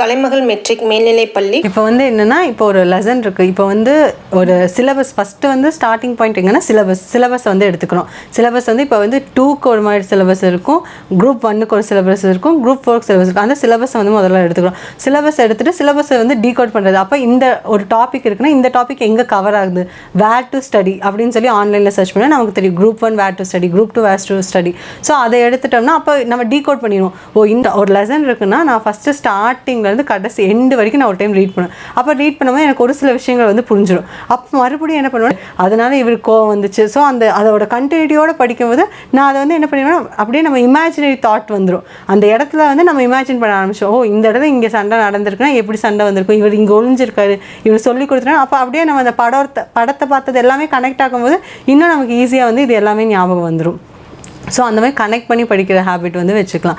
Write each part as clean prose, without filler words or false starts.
கலைமகள் matric மேல்நிலைப் பள்ளி. இப்போ வந்து என்னென்னா, இப்போ ஒரு லெசன் இருக்குது. இப்போ வந்து ஒரு சிலபஸ் ஃபஸ்ட்டு வந்து ஸ்டார்டிங் பாயிண்ட் எங்கன்னா சிலபஸ் வந்து எடுத்துக்கணும். சிலபஸ் வந்து இப்போ வந்து 2க்கு ஒரு மாதிரி சிலபஸ் இருக்கும், குரூப் 1க்கு ஒரு சிலபஸ் இருக்கும், குரூப் 4க்கு சிலபஸ் இருக்கும். அந்த சிலபஸை வந்து முதல்ல எடுத்துக்கணும். சிலபஸ் எடுத்துகிட்டு சிலபஸை வந்து டீகோட் பண்ணுறது. அப்போ இந்த ஒரு டாபிக் இருக்குன்னா இந்த டாபிக் எங்கே கவர் ஆகுது, வேர் டு ஸ்டடி அப்படின்னு சொல்லி ஆன்லைனில் சர்ச் பண்ணால் நமக்கு தெரியும். Group 1 where to study, group 2 where to study. So அதை எடுத்துட்டோம்னா அப்போ நம்ம டீகோட் பண்ணிடுவோம். இந்த ஒரு லெசன் இருக்குன்னா நான் ஃபஸ்ட்டு ஸ்டார்டிங்லேருந்து கடைசி எண்டு வரைக்கும் நான் ஒரு டைம் ரீட் பண்ணுவேன். அப்போ ரீட் பண்ணும்போது எனக்கு ஒரு சில விஷயங்கள் வந்து புரிஞ்சிடும். அப்போ மறுபடியும் என்ன பண்ணுவேன், அதனால இவருக்கு கோவம் வந்துச்சு. ஸோ அதோட கண்டினியூட்டியோடு படிக்கும்போது நான் அதை வந்து என்ன பண்ணிடுவேன், அப்படியே நம்ம இமேஜினரி தாட் வந்துடும். அந்த இடத்துல வந்து நம்ம இமேஜின் பண்ண ஆரம்பிச்சோம். இந்த இடத்துல இங்கே சண்டை நடந்திருக்குன்னா எப்படி சண்டை வந்திருக்கும், இவர் இங்கே ஒளிஞ்சிருக்காரு, இவர் சொல்லி கொடுத்துட்டா. அப்போ அப்படியே நம்ம அந்த படத்தை பார்த்தது எல்லாமே கனெக்ட் ஆகும்போது இன்னும் நமக்கு ஈஸியாக வந்து இது எல்லாமே ஞாபகம் வந்துடும். ஸோ அந்த மாதிரி கனெக்ட் பண்ணி படிக்கிற ஹேபிட் வந்து வச்சுக்கலாம்.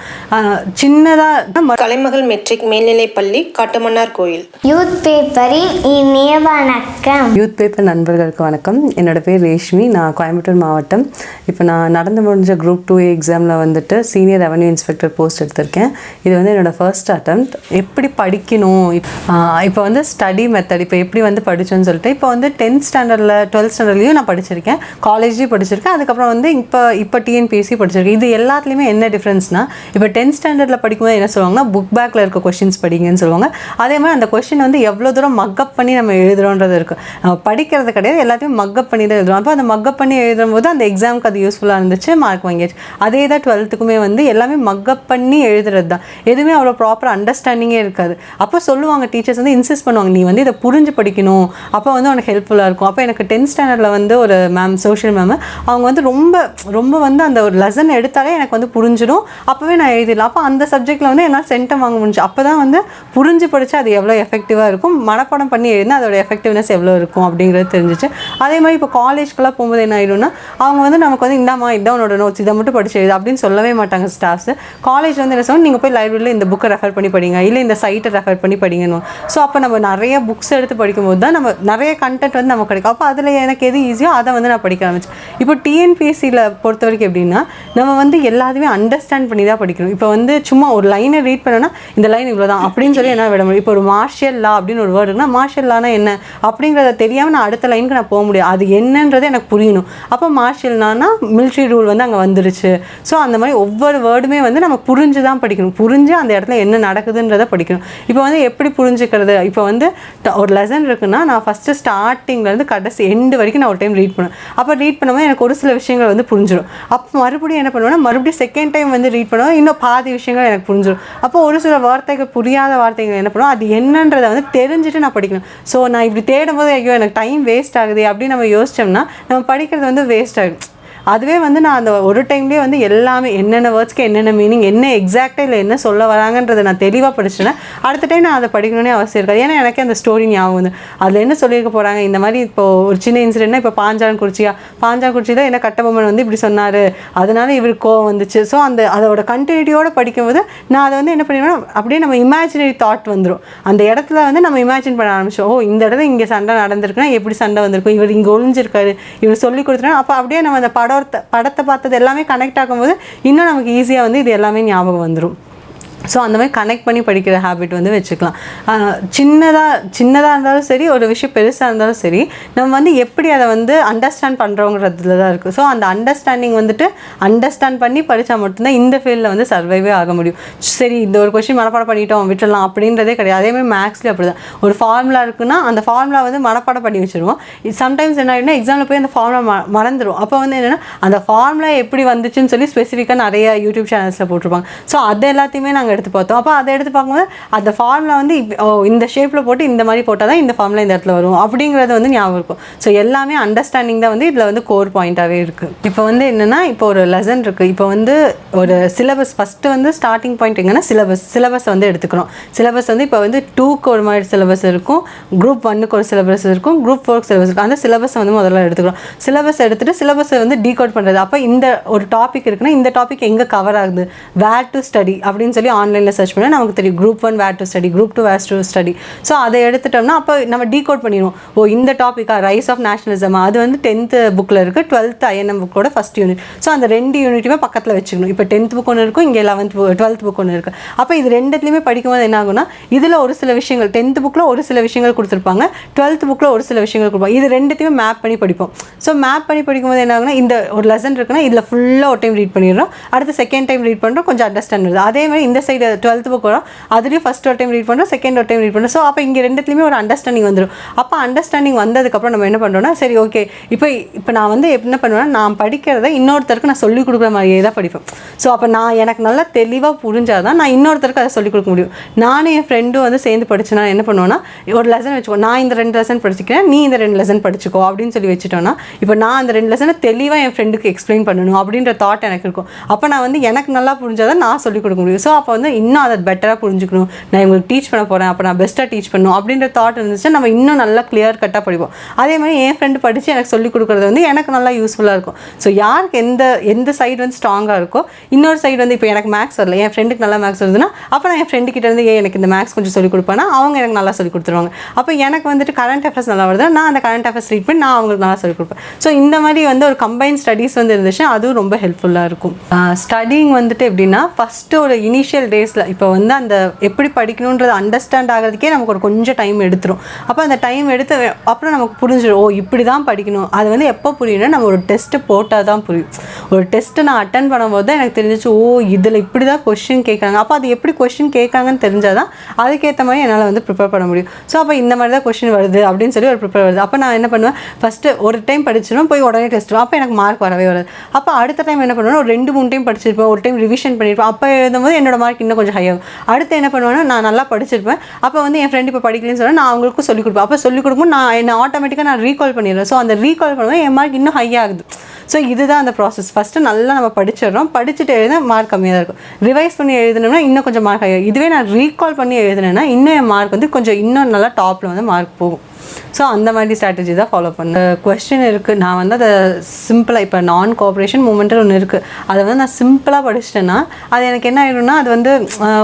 சின்னதாக கலைமகள் மெட்ரிக் மேல்நிலைப் பள்ளி, காட்டுமன்னார் கோயில். யூத் பேப்பரின் இனிய வணக்கம். யூத் பேப்பர் நண்பர்களுக்கு வணக்கம். என்னோட பேர் ரேஷ்மி. நான் கோயம்புத்தூர் மாவட்டம். இப்போ நான் நடந்து முடிஞ்ச குரூப் 2 எக்ஸாமில் வந்துட்டு சீனியர் ரெவன்யூ இன்ஸ்பெக்டர் போஸ்ட் எடுத்திருக்கேன். இது வந்து என்னோடய ஃபர்ஸ்ட் அட்டெம்ப்ட். எப்படி படிக்கணும், இப்போ வந்து ஸ்டடி மெத்தட் இப்போ எப்படி வந்து படித்தோன்னு சொல்லிட்டு, இப்போ வந்து 10th ஸ்டாண்டர்டில் 12th ஸ்டாண்டர்ட்லேயும் நான் படிச்சிருக்கேன், காலேஜ்லேயும் படிச்சிருக்கேன். அதுக்கப்புறம் வந்து இப்போ டிஎன்பிஎஸ்சி படிச்சிருக்கேன். இது எல்லாத்துலேயுமே என்ன டிஃப்ரென்ஸ்னால், இப்போ 10th ஸ்டாண்டர்டில் படிக்கும்போது என்ன சொல்லுவாங்கன்னா, புக் பேக்கில் இருக்க கொஷின்ஸ் படிங்கன்னு சொல்லுவாங்க. அதே மாதிரி அந்த கொஷின் வந்து எவ்வளோ தூரம் மக்கப் பண்ணி நம்ம எழுதுறோன்றது இருக்குது. நம்ம படிக்கிறது கிடையாது, எல்லாத்தையும் மக்கப் பண்ணி தான் எழுதுறோம். அப்போ அந்த மக்கப் பண்ணி எழுதும் போது அந்த எக்ஸாமுக்கு அது யூஸ்ஃபுல்லாக இருந்துச்சு, மார்க் வாங்கிடுச்சு. அதே தான் 12க்குமே வந்து எல்லாமே மக்கப் பண்ணி எழுதுறது தான். எதுவுமே அவ்வளோ ப்ராப்பர் அண்டர்ஸ்டாண்டிங்கே இருக்காது. அப்போ சொல்லுவாங்க டீச்சர்ஸ் வந்து இன்சிஸ்ட் பண்ணுவாங்க, நீ வந்து இதை புரிஞ்சு படிக்கணும், அப்போ வந்து உனக்கு ஹெல்ப்ஃபுல்லாக இருக்கும். அப்போ எனக்கு 10th ஸ்டாண்டர்டில் வந்து ஒரு மேம், சோஷியல் மேம், அவங்க வந்து ரொம்ப வந்து அந்த ஒரு லெசன் எடுத்தாலே எனக்கு வந்து புரிஞ்சிடும். அப்போவே நான் எழுதிடலாம். அப்போ அந்த சப்ஜெக்டில் வந்து என்னால் சென்டம் வாங்க முடிஞ்சு. அப்போ தான் வந்து புரிஞ்சு படித்தா அது எவ்வளோ எஃபெக்டிவாக இருக்கும், மனப்பாடம் பண்ணி எழுதினா அதோட எஃபெக்டிவ்னஸ் எவ்வளோ இருக்கும் அப்படிங்கிறது தெரிஞ்சிச்சு. அதே மாதிரி இப்போ காலேஜ்க்கெல்லாம் போகும்போது என்ன ஆயிடும்னா, அவங்க வந்து நமக்கு வந்து இந்தாம்மா இதான் உன்னோட நோட்ஸ், இதை மட்டும் படிச்சு எழுது அப்படின்னு சொல்லவே மாட்டாங்க ஸ்டாஃப்ஸ். காலேஜ் வந்து என்ன சொல்லுவோம், நீங்கள் போய் லைப்ரரியில் இந்த புக்கை ரெஃபர் பண்ணி படிங்க, இல்லை இந்த சைட்டை ரெஃபர் பண்ணி படிங்கணும். ஸோ அப்போ நம்ம நிறைய புக்ஸ் எடுத்து படிக்கும்போது தான் நம்ம நிறைய கண்டென்ட் வந்து நமக்கு கிடைக்கும். அப்போ அதில் எனக்கு எது ஈஸியோ அதை வந்து நான் படிக்க ஆரம்பிச்சேன். இப்போ டிஎன்பிஎஸ்சியில் பொறுத்த வரைக்கும் எப்படின்னா, நம்ம வந்து எல்லாத்தையுமே அண்டர்ஸ்டாண்ட் பண்ணி தான் படிக்கணும். இப்போ வந்து சும்மா ஒரு லைனை ரீட் பண்ணோன்னா இந்த லைன் இவ்வளோ தான் அப்படின்னு சொல்லி என்ன விட முடியும். இப்போ ஒரு மார்ஷியல் லா அப்படின்னு ஒரு வேர்டு இருக்குன்னா, மார்ஷியல் லானா என்ன அப்படிங்கிறத தெரியாமல் நான் அடுத்த லைனுக்கு நான் போக முடியாது. அது என்னன்றது எனக்கு புரியணும். அப்போ மார்ஷியல் லானா மிலிட்ரி ரூல் வந்து அங்கே வந்துருச்சு. ஸோ அந்த மாதிரி ஒவ்வொரு வேர்டுமே வந்து நம்ம புரிஞ்சு தான் படிக்கணும். புரிஞ்சு அந்த இடத்துல என்ன நடக்குதுன்றதை படிக்கணும். இப்போ வந்து எப்படி புரிஞ்சுக்கிறது, இப்போ வந்து ஒரு லெசன் இருக்குன்னா நான் ஃபஸ்ட்டு ஸ்டார்டிங்லேருந்து கடைசி எண்டு வரைக்கும் நான் ஒரு டைம் ரீட் பண்ணுவேன். அப்போ ரீட் பண்ணும்போது எனக்கு ஒரு சில விஷயங்கள் வந்து புரிஞ்சிடும். அப்போ மறுபடியும் என்ன பண்ணுவேன்னா, மறுபடியும் செகண்ட் டைம் வந்து ரீட் பண்ணுவோம், இன்னும் பாதி விஷயங்கள் எனக்கு புரிஞ்சிடும். அப்போ ஒரு சில வார்த்தைகள், புரியாத வார்த்தைகள் என்ன பண்ணுவோம், அது என்னன்றதை வந்து தெரிஞ்சுட்டு நான் படிக்கணும். ஸோ நான் இப்படி தேடும் போது ஐயோ எனக்கு டைம் வேஸ்ட் ஆகுது அப்படின்னு நம்ம யோசிச்சோம்னா நம்ம படிக்கிறது வந்து வேஸ்ட் ஆகிடும். அதுவே வந்து நான் அந்த ஒரு டைம்லேயே வந்து எல்லாமே என்னென்ன வேர்ட்ஸ்க்கு என்னென்ன மீனிங், என்ன எக்ஸாக்டாக இல்லை என்ன சொல்ல வராங்கன்றதை நான் தெளிவாக படிச்சிட்டேன்னா அடுத்த டைம் நான் அதை படிக்கணும்னே அவசியம் இருக்காது. ஏன்னா எனக்கே அந்த ஸ்டோரி ஞாபகம் வந்து அதில் என்ன சொல்லியிருக்க போகிறாங்க. இந்த மாதிரி இப்போது ஒரு சின்ன இன்சிடென்ட்னா, இப்போ பாஞ்சாலங்குறிச்சியில் என்ன கட்டபொம்மன் வந்து இப்படி சொன்னார், அதனால இவருக்கு கோவம் வந்துச்சு. ஸோ அதோட கண்டினியூட்டியோடு படிக்கும்போது நான் அதை வந்து என்ன பண்ணிடுவேன், அப்படியே நம்ம இமேஜினரி தாட் வந்துடும். அந்த இடத்துல வந்து நம்ம இமேஜின் பண்ண ஆரம்பிச்சோம். இந்த இடத்துல இங்கே சண்டை நடந்திருக்குன்னா எப்படி சண்டை வந்திருக்கும், இவர் இங்கே ஒளிஞ்சிருக்காரு, இவர் சொல்லி கொடுத்துட்டா. அப்போ அப்படியே நம்ம அந்த படத்தை பார்த்தது எல்லாமே கனெக்ட் ஆகும்போது இன்னும் நமக்கு ஈஸியாக வந்து இது எல்லாமே ஞாபகம் வந்துடும். ஸோ அந்த மாதிரி கனெக்ட் பண்ணி படிக்கிற ஹேபிட் வந்து வச்சுக்கலாம். சின்னதாக இருந்தாலும் சரி, ஒரு விஷயம் பெருசாக இருந்தாலும் சரி, நம்ம வந்து எப்படி அதை வந்து அண்டர்ஸ்டாண்ட் பண்ணுறோங்கிறதுல தான் இருக்குது. ஸோ அந்த அண்டர்ஸ்டாண்டிங் வந்துட்டு அண்டர்ஸ்டாண்ட் பண்ணி படித்தா மட்டும்தான் இந்த ஃபீல்டில் வந்து சர்வைவே ஆக முடியும். சரி இந்த ஒரு கொஸ்டின் மனப்பாடம் பண்ணிட்டோம் விட்டுடலாம் அப்படின்றதே கிடையாது. அதேமாதிரி மேக்ஸ்லேயும் அப்படி தான். ஒரு ஃபார்முலா இருக்குன்னா அந்த ஃபார்முலா வந்து மனப்பாடம் பண்ணி வச்சுருவோம். சம்டைம்ஸ் என்ன ஆகிடும்னா எக்ஸாமில் போய் அந்த ஃபார்முலா மறந்துடும். அப்போ வந்து என்னென்னா அந்த ஃபார்முலா எப்படி வந்துச்சுன்னு சொல்லி ஸ்பெசிஃபிக்காக நிறைய யூடியூப் சேனல்ஸில் போட்டிருப்பாங்க. ஸோ அது எல்லாத்தையுமே நாங்கள் எடுத்து பார்த்தோம். அப்போ அதை எடுத்து பார்க்கும்போது அந்த ஃபார்முலா வந்து இந்த ஷேப்பில் போட்டு இந்த மாதிரி போட்டால் தான் இந்த ஃபார்முலா இந்த இடத்துல வரும் அப்படிங்கிறது வந்து ஞாபகம் இருக்கும். ஸோ எல்லாமே அண்டர்ஸ்டாண்டிங் தான் வந்து இதில் வந்து கோர் பாயிண்ட்டாகவே இருக்குது. இப்போ வந்து என்னென்னா, இப்போ ஒரு லெசன் இருக்குது. இப்போ வந்து ஒரு சிலபஸ் ஃபஸ்ட்டு வந்து ஸ்டார்டிங் பாயிண்ட் எங்கன்னா சிலபஸ் வந்து எடுத்துக்கணும். சிலபஸ் வந்து இப்போ வந்து 2க்கு ஒரு மாதிரி சிலபஸ் இருக்கும், குரூப் 1க்கு ஒரு சிலபஸ் இருக்கும், குரூப் 4க்கு சிலபஸ் இருக்கும். அந்த சிலபஸை வந்து முதல்ல எடுத்துக்கணும். சிலபஸ் எடுத்துகிட்டு சிலபஸை வந்து டீகோட் பண்ணுறது. அப்போ இந்த ஒரு டாபிக் இருக்குன்னா இந்த டாபிக் எங்கே கவர் ஆகுது, வேர் டு ஸ்டடி அப்படின்னு சொல்லி ஆன்லைனில் சர்ச் பண்ணால் நமக்கு தெரியும் group 1 where to study, group 2 where to study. So அதை எடுத்துட்டோம்னா அப்போ நம்ம டீகோட் பண்ணிடுவோம். ஓ இந்த டாப்பிக்கா ரைஸ் ஆஃப் நேஷனலிசம், அது வந்து 10th புக்கில் இருக்குது, 12th INM புக்கோட ஃபஸ்ட் யூனிட். ஸோ அந்த 2 யூனிட்டுமே பக்கத்தில் வச்சுக்கணும். இப்போ 10th புக் ஒன்று இருக்கும், இங்கே 12th புக் ஒன்று இருக்குது. அப்போ இது ரெண்டுத்துலையுமே படிக்கும்போது என்ன ஆகும்னா இதில் ஒரு சில விஷயங்கள் 10th புக்கில் ஒரு சில விஷயங்கள் கொடுத்துருப்பாங்க, 12th புக்கில் ஒரு சில விஷயங்கள் கொடுப்பாங்க. இது ரெண்டுத்தையுமே மேப் பண்ணி படிப்போம். ஸோ மேப் பண்ணி படிக்கும்போது என்ன ஆகுனா இந்த ஒரு லெசன் இருக்குன்னா இதில் ஃபுல்லாக ஒரு டைம் ரீட் பண்ணிடுறோம், அடுத்து செகண்ட் டைம் ரீட் பண்ணுறோம், கொஞ்சம் அண்டர்ஸ்டாண்ட் வருது. அதே மாதிரி இந்த சைடு 12th புக் வரும், அதுலேயும் ஃபஸ்ட் ஒரு டைம் ரீட் பண்ணுறோம், செகண்ட் ஒரு டைம் ரீட் பண்ணுறோம். ஸோ அப்போ இங்கே ரெண்டுத்துலையுமே ஒரு அண்டர்ஸ்டாண்டிங் வந்துடும். அப்போ அண்டர்ஸ்டாண்டிங் வந்ததுக்கப்புறம் நம்ம என்ன பண்ணுறோம்னா சரி ஓகே இப்போ நான் வந்து என்ன பண்ணுவேன்னா நான் படிக்கிறத இன்னொருத்தருக்கு நான் சொல்லிக் கொடுக்குற மாதிரியே தான் படிப்பேன். ஸோ அப்போ நான் எனக்கு நல்லா தெளிவாக புரிஞ்சால் தான் நான் இன்னொருத்தருக்கு அதை சொல்லிக் கொடுக்க முடியும். நானும் என் ஃப்ரெண்டும் வந்து சேர்ந்து படிச்சுனா என்ன பண்ணுவோன்னா ஒரு லெசன் வச்சுக்கோ, நான் இந்த 2 லெசன் படிச்சுக்கிறேன், நீ இந்த 2 லெசன் படிச்சுக்கோ அப்படின்னு சொல்லி வச்சுட்டோன்னா இப்போ நான் அந்த 2 லெசனை தெளிவாக என் ஃப்ரெண்டுக்கு எக்ஸ்பிளைன் பண்ணணும் அப்படின்ற தாட் எனக்கு இருக்கும். அப்போ நான் வந்து எனக்கு நல்லா புரிஞ்சாதான் நான் சொல்லிக் கொடுக்க முடியும். ஸோ அப்போ வந்து இன்னும் அதை பெட்டராக புரிஞ்சுக்கணும், நான் இவங்களுக்கு டீச் பண்ண போகிறேன், அப்போ நான் பெஸ்ட்டாக டீச் பண்ணணும் அப்படின்ற தாட் இருந்துச்சுன்னா நம்ம இன்னும் நல்லா கிளியர் கட்டாக படிப்போம். அதே மாதிரி என் ஃப்ரெண்டு படித்து எனக்கு சொல்லிக் கொடுக்குறது வந்து எனக்கு நல்லா யூஸ்ஃபுல்லாக இருக்கும். ஸோ யாருக்கு எந்த சைடு வந்து ஸ்ட்ராங்காக இருக்கோ, இன்னொரு சைடு வந்து இப்போ எனக்கு மேக்ஸ் வரல, என் ஃப்ரெண்டுக்கு நல்லா மேக்ஸ் வருதுன்னா அப்போ நான் என் ஃப்ரெண்டுக்கிட்ட இருந்து எனக்கு இந்த மேக்ஸ் கொஞ்சம் சொல்லிக் கொடுப்பேன்னா அவங்க எனக்கு நல்லா சொல்லிக் கொடுத்துருவாங்க. அப்போ எனக்கு வந்துட்டு கரண்ட் அஃபேர்ஸ் நல்லா வருது, நான் அந்த கரண்ட் அஃபேர்ஸ் ரீட் பண்ணி நான் அவங்களுக்கு நல்லா சொல்லிக் கொடுப்பேன். ஸோ இந்த மாதிரி வந்து ஒரு கம்பைன் ஸ்டடீஸ் வந்து இருந்துச்சு, அதுவும் ரொம்ப ஹெல்ப்ஃபுல்லாக இருக்கும். ஸ்டடிங் வந்துட்டு எப்படின்னா ஃபஸ்ட்டு ஒரு இனிஷியல் டேஸில் இப்போ வந்து அந்த எப்படி படிக்கணுன்றது அண்டர்ஸ்டாண்ட் ஆகிறதுக்கே நமக்கு ஒரு கொஞ்சம் டைம் எடுத்துரும். அப்போ அந்த டைம் எடுத்து அப்புறம் நமக்கு புரிஞ்சிடும், ஓ இப்படி தான் படிக்கணும். அது வந்து எப்போ புரியும்னா நம்ம ஒரு டெஸ்ட்டு போட்டால் தான் புரியும். ஒரு டெஸ்ட்டு நான் அட்டன் பண்ணும்போது தான் எனக்கு தெரிஞ்சிச்சு, ஓ இதில் இப்படி தான் கொஸ்டின் கேட்குறாங்க, அப்போ அது எப்படி கொஸ்டின் கேட்குறாங்கன்னு தெரிஞ்சால் தான் அதுக்கேற்ற மாதிரி என்னால் வந்து ப்ரிப்பேர் பண்ண முடியும். ஸோ அப்போ இந்த மாதிரி தான் கொஸ்டின் வருது அப்படின்னு சொல்லி ஒரு ப்ரிப்பேர் வருது. அப்போ நான் என்ன பண்ணுவேன், ஃபஸ்ட்டு ஒரு டைம் படிச்சிடும் போய் உடனே டெஸ்ட், அப்போ எனக்கு மார்க் வரவே வராது. அப்போ அடுத்த டைம் என்ன பண்ணுவேன்னா ஒரு 2-3 டைம் படிச்சிருப்பேன், ஒரு டைம் ரிவிஷன் பண்ணியிருப்பேன், அப்போ எழுதும்போது என்னோட மார்க் இன்னும் கொஞ்சம் ஹை ஆகும். அடுத்து என்ன பண்ணுவேன்னா நான் நல்லா படிச்சிருப்பேன், அப்போ வந்து என் ஃப்ரெண்ட் இப்போ படிக்கலன்னு சொன்னால் நான் அவங்களுக்கும் சொல்லிக் கொடுப்பேன். அப்போ சொல்லிக் கொடுக்கும்போது நான் என்ன ஆட்டோமேட்டிக்காக நான் ரீகால் பண்ணிடுறேன். ஸோ அந்த ரீகால் பண்ணும்போது என் மார்க் இன்னும் ஹை ஆகுது. ஸோ இதுதான் அந்த ப்ராசஸ். ஃபஸ்ட்டு நல்லா நம்ம படிச்சிடறோம், படிச்சுட்டு எழுத மார்க் கம்மியாக தான் இருக்கும். ரிவைஸ் பண்ணி எழுதினோம்னா இன்னும் கொஞ்சம் மார்க் ஆகும். இதுவே நான் ரீகால் பண்ணி எழுதினேன்னா இன்னும் என் மார்க் வந்து கொஞ்சம் இன்னும் நல்லா டாப்பில் வந்து மார்க் போகும். ஸோ அந்த மாதிரி ஸ்ட்ராட்டஜி தான் ஃபாலோ பண்ணேன். கொஸ்டின் இருக்குது, நான் வந்து அதை சிம்பிளாக இப்போ நான் கோஆப்ரேஷன் மூமெண்ட்டு ஒன்று இருக்குது, அதை வந்து நான் சிம்பிளாக படிச்சிட்டேன்னா அது எனக்கு என்ன ஆகிடும்னா அது வந்து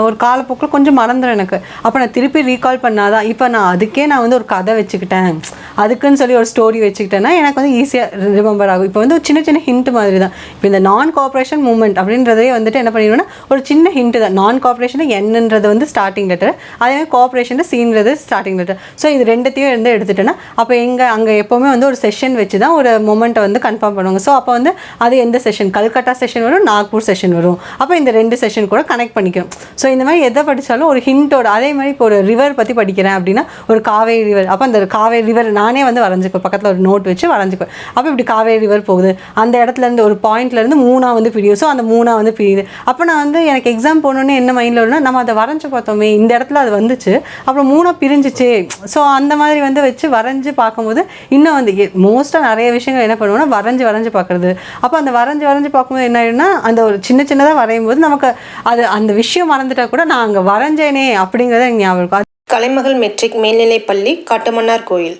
ஒரு காலப்போக்கில் கொஞ்சம் மறந்துடும் எனக்கு. அப்போ நான் திருப்பி ரீகால் பண்ணாதான், இப்போ நான் அதுக்கே நான் வந்து ஒரு கதை வச்சுக்கிட்டேன், அதுக்குன்னு சொல்லி ஒரு ஸ்டோரி வச்சுக்கிட்டேன்னா எனக்கு வந்து ஈஸியாக ரிமெம்பர் ஆகும். இப்போ வந்து ஒரு சின்ன சின்ன ஹிண்ட் மாதிரி தான். இப்போ இந்த நான் கோஆப்ரேஷன் மூமெண்ட் அப்படின்றதே வந்துட்டு என்ன பண்ணிடுவேன்னா ஒரு சின்ன ஹிண்ட்டு தான். நான் கோஆப்ரேஷனில் என்னன்றது வந்து ஸ்டார்டிங் லெட்டர், அதேமாதிரி கோஆப்ரேஷனில் சீன்றது ஸ்டார்டிங் லெட்டர். ஸோ இது ரெண்டுத்தையும் வந்து எடுத்துட்டேன்னா அப்போ அங்கே எப்போவுமே வந்து ஒரு செஷன் வச்சு தான் ஒரு மொமெண்ட்டை வந்து கன்ஃபார்ம் பண்ணுவாங்க. ஸோ அப்போ வந்து அது எந்த செஷன், கல்கட்டா செஷன் வரும், நாக்பூர் செஷன் வரும், அப்போ இந்த 2 செஷன் கூட கனெக்ட் பண்ணிக்கணும். ஸோ இந்த மாதிரி எதை படித்தாலும் ஒரு ஹிண்டோட, அதே மாதிரி இப்போ ஒரு ரிவர் பற்றி படிக்கிறேன் அப்படின்னா ஒரு காவேரி ரிவர், அப்போ அந்த காவேரி ரிவர் நானே வந்து வரைஞ்சிக்குவேன், பக்கத்தில் ஒரு நோட் வச்சு வரைஞ்சிக்குவேன். அப்போ இப்படி காவேரி ரிவர் போகுது, அந்த இடத்துலேருந்து ஒரு பாயிண்ட்லேருந்து 3 வந்து பிரியும். ஸோ அந்த 3 வந்து பிரியுது. அப்போ நான் வந்து எனக்கு எக்ஸாம் போனோன்னே என்ன மைண்டில் வரும்னா நம்ம அதை வரைஞ்சி பார்த்தோமே, இந்த இடத்துல அது வந்துச்சு, அப்புறம் 3 பிரிஞ்சிச்சு. ஸோ அந்த மாதிரி வந்து வச்சு வரைஞ்சி பார்க்கும்போது இன்னும் வந்து மோஸ்ட்டாக நிறைய விஷயங்கள் என்ன பண்ணுவோம்னா வரைஞ்சி பார்க்குறது. அப்போ அந்த வரைஞ்சி பார்க்கும்போது என்ன ஆகிடும்னா அந்த ஒரு சின்னதாக வரையும் போது நமக்கு அது அந்த விஷயம் மறந்துட்டா கூட நான் அங்கே வரைஞ்சேனே அப்படிங்கிறத எனக்கு ஞாபகம் இருக்கும். கலைமகள் மெட்ரிக் மேல்நிலைப்பள்ளி காட்டுமன்னார் கோயில்.